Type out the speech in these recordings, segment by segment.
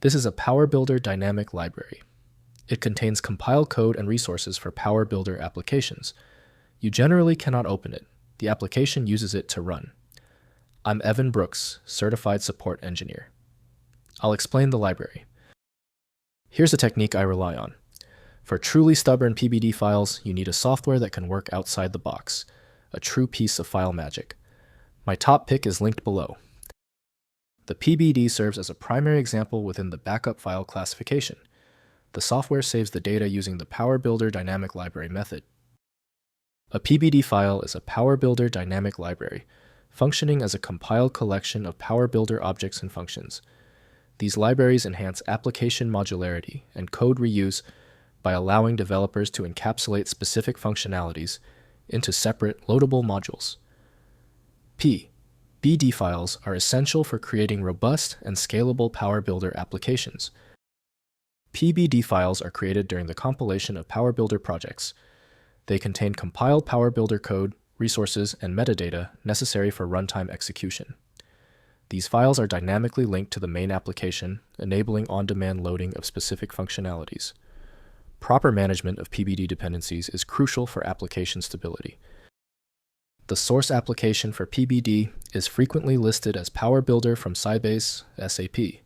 This is a PowerBuilder Dynamic Library. It contains compiled code and resources for PowerBuilder applications. You generally cannot open it. The application uses it to run. I'm Evan Brooks, Certified Support Engineer. I'll explain the library. Here's a technique I rely on. For truly stubborn PBD files, you need a software that can work outside the box, a true piece of file magic. My top pick is linked below. The PBD serves as a primary example within the backup file classification. The software saves the data using the PowerBuilder Dynamic Library method. A PBD file is a PowerBuilder Dynamic Library, functioning as a compiled collection of PowerBuilder objects and functions. These libraries enhance application modularity and code reuse by allowing developers to encapsulate specific functionalities into separate loadable modules. PBD files are essential for creating robust and scalable PowerBuilder applications. PBD files are created during the compilation of PowerBuilder projects. They contain compiled PowerBuilder code, resources, and metadata necessary for runtime execution. These files are dynamically linked to the main application, enabling on-demand loading of specific functionalities. Proper management of PBD dependencies is crucial for application stability. The source application for PBD is frequently listed as PowerBuilder from Sybase, SAP.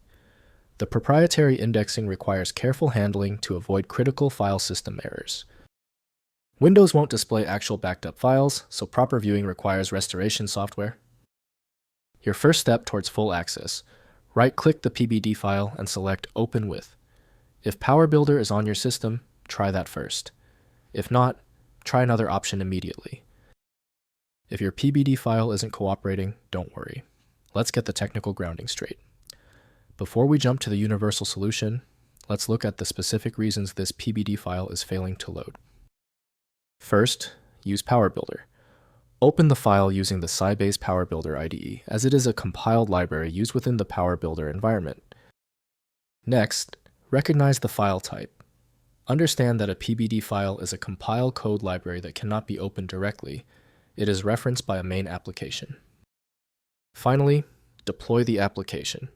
The proprietary indexing requires careful handling to avoid critical file system errors. Windows won't display actual backed up files, so proper viewing requires restoration software. Your first step towards full access. Right-click the PBD file and select Open With. If PowerBuilder is on your system, try that first. If not, try another option immediately. If your PBD file isn't cooperating, don't worry. Let's get the technical grounding straight. Before we jump to the universal solution, let's look at the specific reasons this PBD file is failing to load. First, use PowerBuilder. Open the file using the Sybase PowerBuilder IDE, as it is a compiled library used within the PowerBuilder environment. Next, recognize the file type. Understand that a PBD file is a compiled code library that cannot be opened directly. It is referenced by a main application. Finally, deploy the application.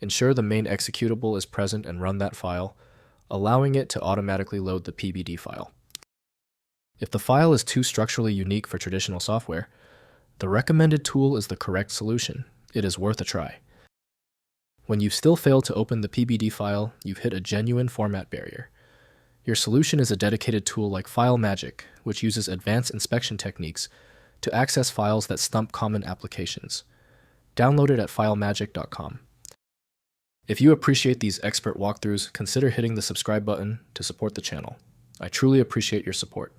Ensure the main executable is present and run that file, allowing it to automatically load the PBD file. If the file is too structurally unique for traditional software, the recommended tool is the correct solution. It is worth a try. When you still fail to open the PBD file, you've hit a genuine format barrier. Your solution is a dedicated tool like FileMagick, which uses advanced inspection techniques to access files that stump common applications. Download it at filemagick.com. If you appreciate these expert walkthroughs, consider hitting the subscribe button to support the channel. I truly appreciate your support.